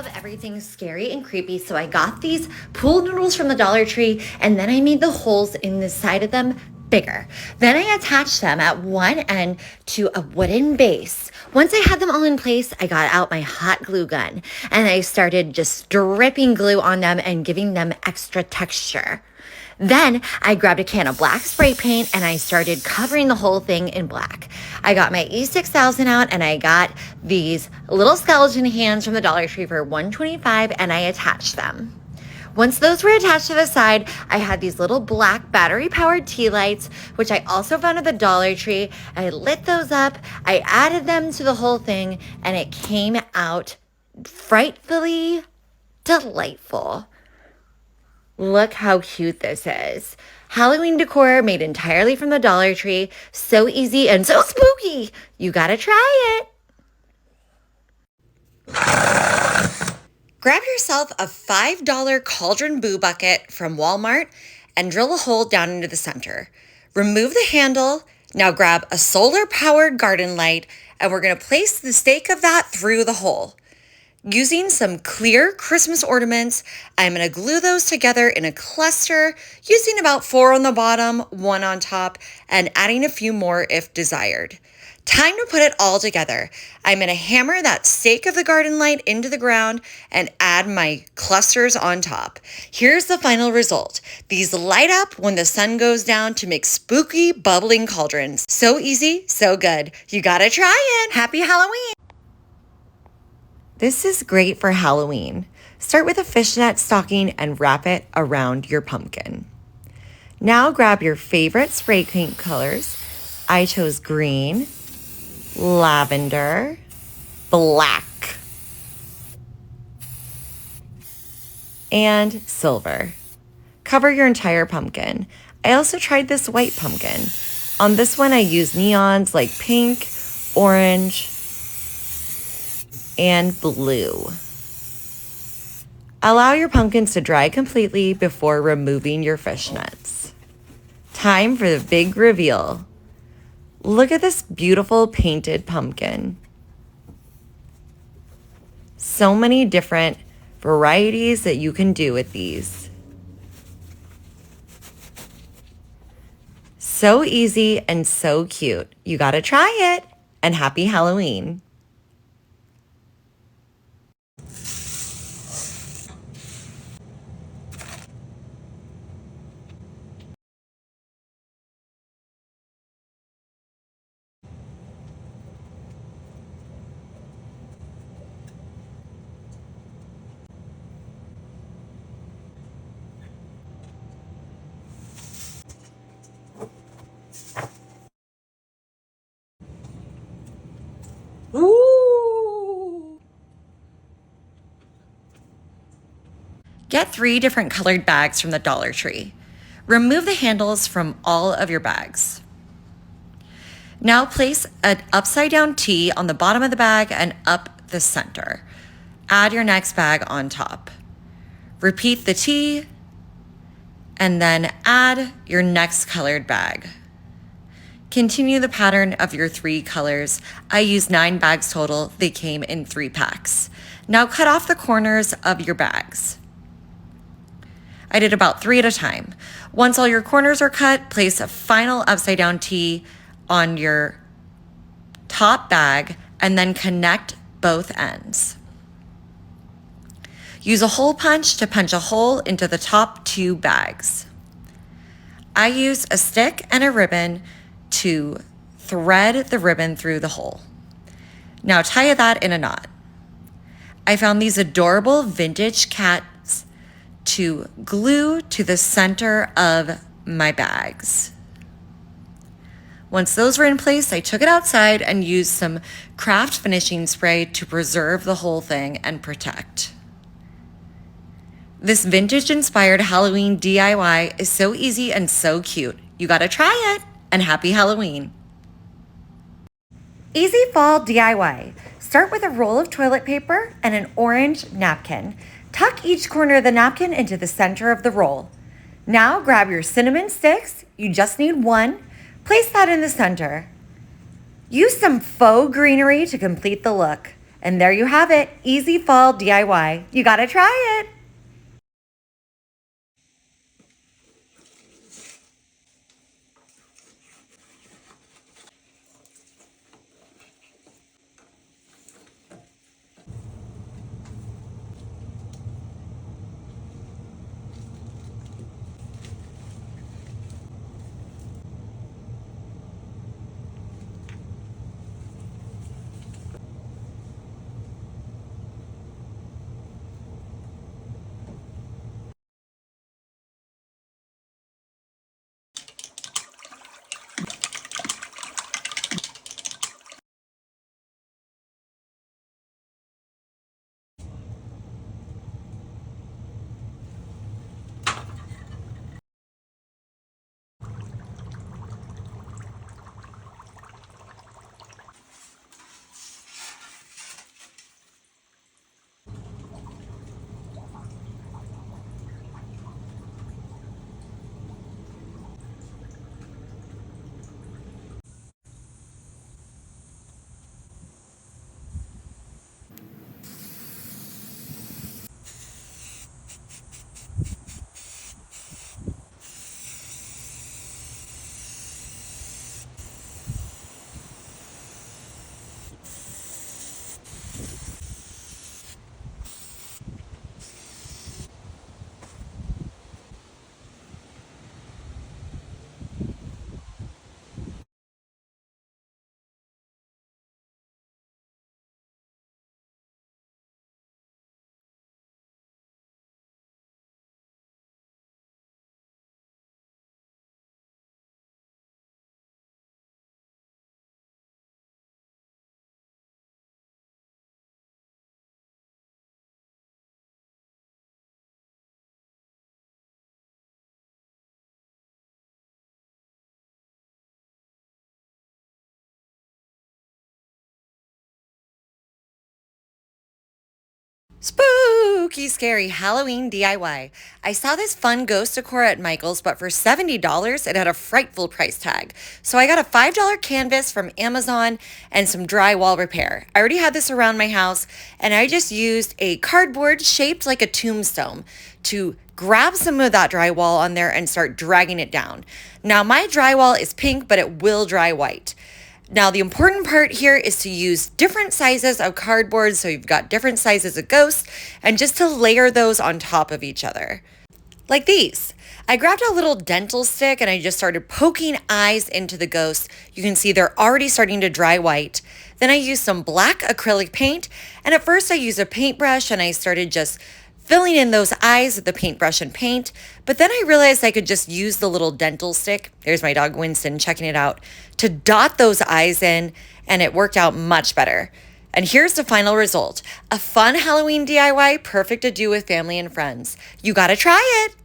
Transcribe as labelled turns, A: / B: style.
A: love everything scary and creepy, so I got these pool noodles from the Dollar Tree, and then I made the holes in the side of them bigger. Then I attached them at one end to a wooden base. Once I had them all in place, I got out my hot glue gun, and I started just dripping glue on them and giving them extra texture. Then I grabbed a can of black spray paint and I started covering the whole thing in black. I got my E6000 out and I got these little skeleton hands from the Dollar Tree for $125 and I attached them. Once those were attached to the side, I had these little black battery-powered tea lights, which I also found at the Dollar Tree. I lit those up, I added them to the whole thing, and it came out frightfully delightful. Look how cute this is. Halloween decor made entirely from the Dollar Tree. So easy and so spooky. You gotta try it. Grab yourself a $5 cauldron boo bucket from Walmart and drill a hole down into the center. Remove the handle. Now grab a solar-powered garden light and we're gonna place the stake of that through the hole. Using some clear Christmas ornaments, I'm going to glue those together in a cluster, using about 4 on the bottom, 1 on top, and adding a few more if desired. Time to put it all together. I'm going to hammer that stake of the garden light into the ground and add my clusters on top. Here's the final result. These light up when the sun goes down to make spooky, bubbling cauldrons. So easy, so good. You gotta try it. Happy Halloween! This is great for Halloween. Start with a fishnet stocking and wrap it around your pumpkin. Now grab your favorite spray paint colors. I chose green, lavender, black, and silver. Cover your entire pumpkin. I also tried this white pumpkin. On this one, I used neons like pink, orange, and blue. Allow your pumpkins to dry completely before removing your fishnets. Time for the big reveal. Look at this beautiful painted pumpkin. So many different varieties that you can do with these. So easy and so cute. You gotta try it, and happy Halloween. Ooh. Get 3 different colored bags from the Dollar Tree. Remove the handles from all of your bags. Now place an upside down T on the bottom of the bag and up the center. Add your next bag on top. Repeat the T and then add your next colored bag. Continue the pattern of your 3 colors. I used 9 bags total. They came in 3 packs. Now cut off the corners of your bags. I did about 3 at a time. Once all your corners are cut, place a final upside down T on your top bag and then connect both ends. Use a hole punch to punch a hole into the top 2 bags. I used a stick and a ribbon to thread the ribbon through the hole. Now tie that in a knot. I found these adorable vintage cats to glue to the center of my bags. Once those were in place, I took it outside and used some craft finishing spray to preserve the whole thing and protect. This vintage-inspired Halloween DIY is so easy and so cute. You gotta try it, and happy Halloween. Easy fall DIY. Start with a roll of toilet paper and an orange napkin. Tuck each corner of the napkin into the center of the roll. Now grab your cinnamon sticks. You just need 1. Place that in the center. Use some faux greenery to complete the look. And there you have it, easy fall DIY. You gotta try it. Spooky, scary Halloween DIY. I saw this fun ghost decor at Michael's, but for $70, it had a frightful price tag. So I got a $5 canvas from Amazon and some drywall repair. I already had this around my house, and I just used a cardboard shaped like a tombstone to grab some of that drywall on there and start dragging it down. Now, my drywall is pink, but it will dry white. Now, the important part here is to use different sizes of cardboard, so you've got different sizes of ghosts, and just to layer those on top of each other. Like these. I grabbed a little dental stick and I just started poking eyes into the ghost. You can see they're already starting to dry white. Then I used some black acrylic paint, and at first I used a paintbrush and I started just filling in those eyes with the paintbrush and paint. But then I realized I could just use the little dental stick. There's my dog Winston checking it out, to dot those eyes in, and it worked out much better. And here's the final result. A fun Halloween DIY, perfect to do with family and friends. You gotta try it.